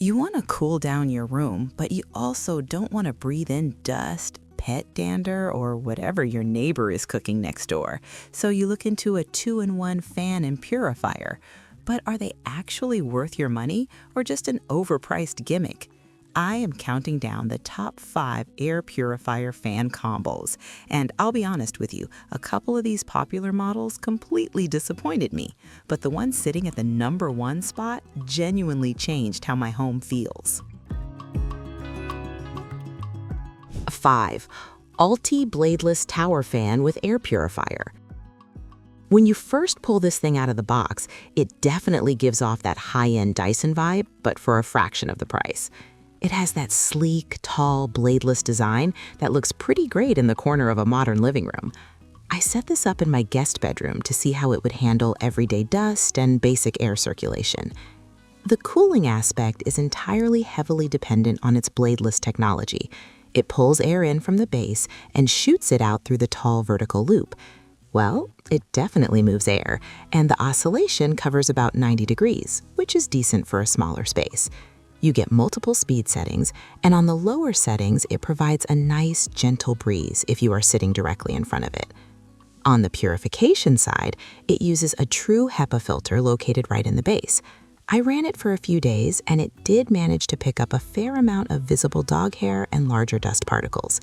You want to cool down your room, but you also don't want to breathe in dust, pet dander, or whatever your neighbor is cooking next door. So you look into a 2-in-1 fan and purifier. But are they actually worth your money or just an overpriced gimmick? I am counting down the top 5 air purifier fan combos. And I'll be honest with you, a couple of these popular models completely disappointed me. But the one sitting at the number 1 spot genuinely changed how my home feels. 5. ULTTY Bladeless Tower Fan with Air Purifier. When you first pull this thing out of the box, it definitely gives off that high-end Dyson vibe, but for a fraction of the price. It has that sleek, tall, bladeless design that looks pretty great in the corner of a modern living room. I set this up in my guest bedroom to see how it would handle everyday dust and basic air circulation. The cooling aspect is entirely heavily dependent on its bladeless technology. It pulls air in from the base and shoots it out through the tall vertical loop. Well, it definitely moves air, and the oscillation covers about 90 degrees, which is decent for a smaller space. You get multiple speed settings, and on the lower settings, it provides a nice, gentle breeze if you are sitting directly in front of it. On the purification side, it uses a true Hepa filter located right in the base. I ran it for a few days, and it did manage to pick up a fair amount of visible dog hair and larger dust particles.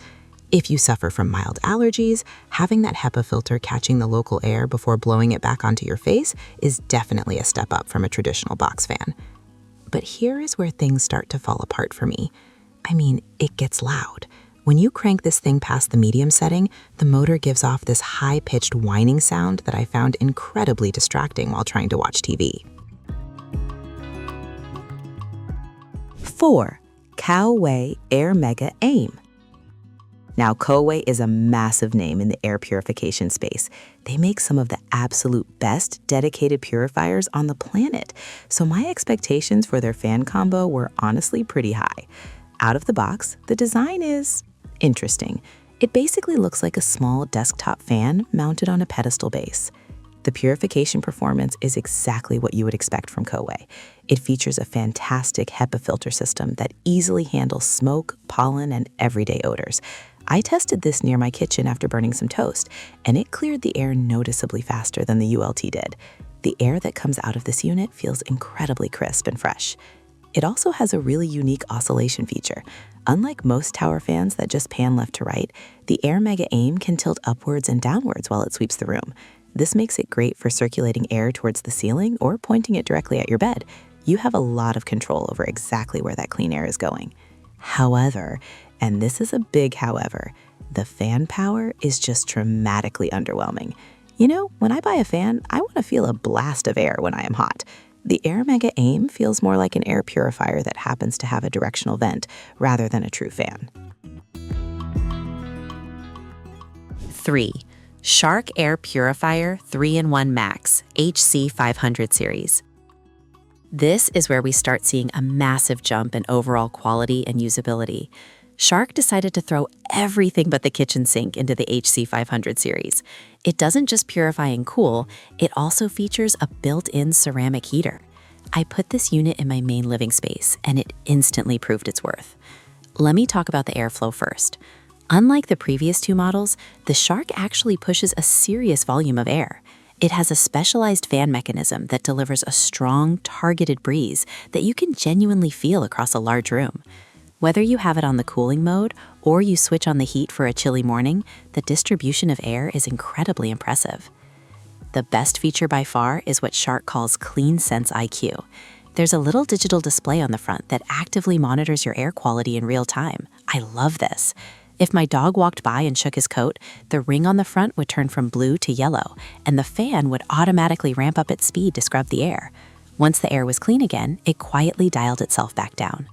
If you suffer from mild allergies, having that Hepa filter catching the local air before blowing it back onto your face is definitely a step up from a traditional box fan. But here is where things start to fall apart for me. I mean, it gets loud. When you crank this thing past the medium setting, the motor gives off this high-pitched whining sound that I found incredibly distracting while trying to watch TV. 4. Coway Airmega Aim. Now, Coway is a massive name in the air purification space. They make some of the absolute best dedicated purifiers on the planet, so my expectations for their fan combo were honestly pretty high. Out of the box, the design is interesting. It basically looks like a small desktop fan mounted on a pedestal base. The purification performance is exactly what you would expect from Coway. It features a fantastic Hepa filter system that easily handles smoke, pollen, and everyday odors. I tested this near my kitchen after burning some toast, and it cleared the air noticeably faster than the ULTTY did. The air that comes out of this unit feels incredibly crisp and fresh. It also has a really unique oscillation feature. Unlike most tower fans that just pan left to right, the Airmega Aim can tilt upwards and downwards while it sweeps the room. This makes it great for circulating air towards the ceiling or pointing it directly at your bed. You have a lot of control over exactly where that clean air is going. However, and this is a big however, the fan power is just dramatically underwhelming. You know, when I buy a fan, I want to feel a blast of air when I am hot. The Airmega Aim feels more like an air purifier that happens to have a directional vent rather than a true fan. 3. Shark Air Purifier 3-in-1 Max HC500 series. This is where we start seeing a massive jump in overall quality and usability. Shark decided to throw everything but the kitchen sink into the HC500 series. It doesn't just purify and cool, it also features a built-in ceramic heater. I put this unit in my main living space, and it instantly proved its worth. Let me talk about the airflow first. Unlike the previous 2 models, the Shark actually pushes a serious volume of air. It has a specialized fan mechanism that delivers a strong, targeted breeze that you can genuinely feel across a large room. Whether you have it on the cooling mode or you switch on the heat for a chilly morning, the distribution of air is incredibly impressive. The best feature by far is what Shark calls Clean Sense IQ. There's a little digital display on the front that actively monitors your air quality in real time. I love this. If my dog walked by and shook his coat, the ring on the front would turn from blue to yellow, and the fan would automatically ramp up its speed to scrub the air. Once the air was clean again, it quietly dialed itself back down.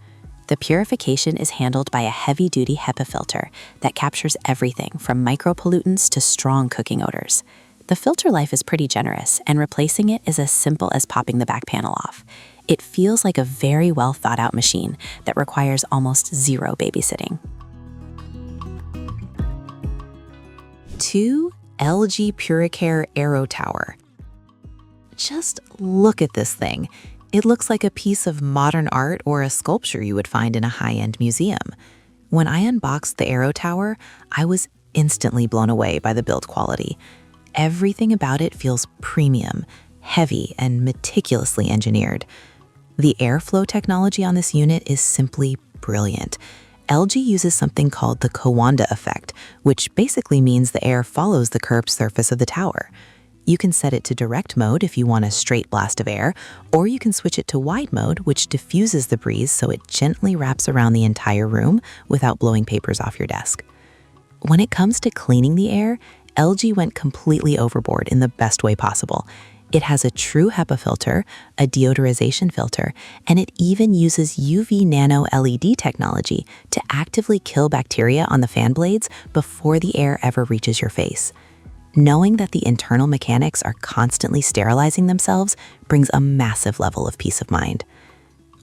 The purification is handled by a heavy-duty Hepa filter that captures everything from micropollutants to strong cooking odors. The filter life is pretty generous, and replacing it is as simple as popping the back panel off. It feels like a very well thought-out machine that requires almost zero babysitting. 2. LG PuriCare AeroTower. Just look at this thing. It looks like a piece of modern art or a sculpture you would find in a high-end museum. When I unboxed the AeroTower, I was instantly blown away by the build quality. Everything about it feels premium, heavy, and meticulously engineered. The airflow technology on this unit is simply brilliant. LG uses something called the Coanda effect, which basically means the air follows the curved surface of the tower. You can set it to direct mode if you want a straight blast of air, or you can switch it to wide mode, which diffuses the breeze so it gently wraps around the entire room without blowing papers off your desk. When it comes to cleaning the air, LG went completely overboard in the best way possible. It has a true Hepa filter, a deodorization filter, and it even uses UV nano LED technology to actively kill bacteria on the fan blades before the air ever reaches your face. Knowing that the internal mechanics are constantly sterilizing themselves brings a massive level of peace of mind.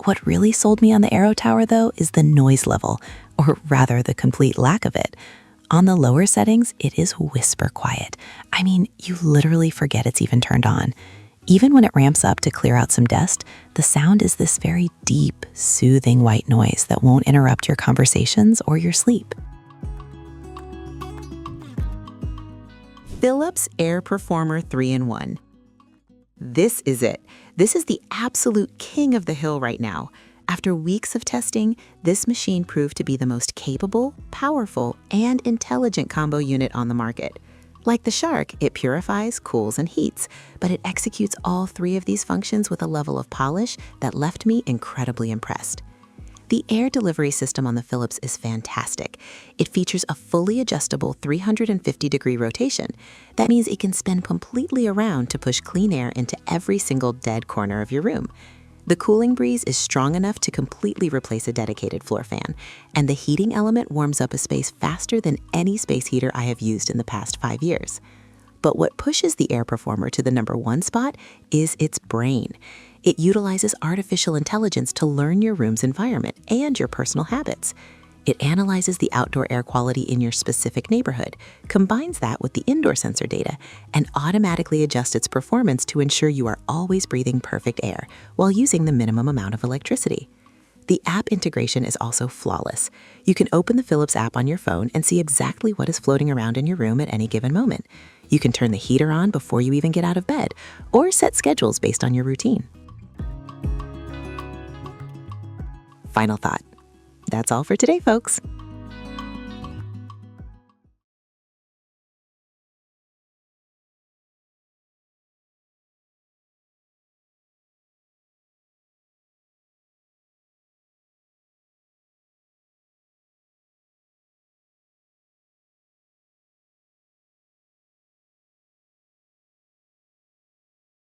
What really sold me on the AeroTower, though, is the noise level, or rather the complete lack of it. On the lower settings, it is whisper quiet. I mean, you literally forget it's even turned on. Even when it ramps up to clear out some dust, the sound is this very deep, soothing white noise that won't interrupt your conversations or your sleep. Philips Air Performer 3-in-1. This is it. This is the absolute king of the hill right now. After weeks of testing, this machine proved to be the most capable, powerful, and intelligent combo unit on the market. Like the Shark, it purifies, cools, and heats, but it executes all three of these functions with a level of polish that left me incredibly impressed. The air delivery system on the Philips is fantastic. It features a fully adjustable 350-degree rotation. That means it can spin completely around to push clean air into every single dead corner of your room. The cooling breeze is strong enough to completely replace a dedicated floor fan, and the heating element warms up a space faster than any space heater I have used in the past 5 years. But what pushes the Air Performer to the #1 spot is its brain. It utilizes artificial intelligence to learn your room's environment and your personal habits. It analyzes the outdoor air quality in your specific neighborhood, combines that with the indoor sensor data, and automatically adjusts its performance to ensure you are always breathing perfect air while using the minimum amount of electricity. The app integration is also flawless. You can open the Philips app on your phone and see exactly what is floating around in your room at any given moment. You can turn the heater on before you even get out of bed, or set schedules based on your routine. Final thought. That's all for today, folks.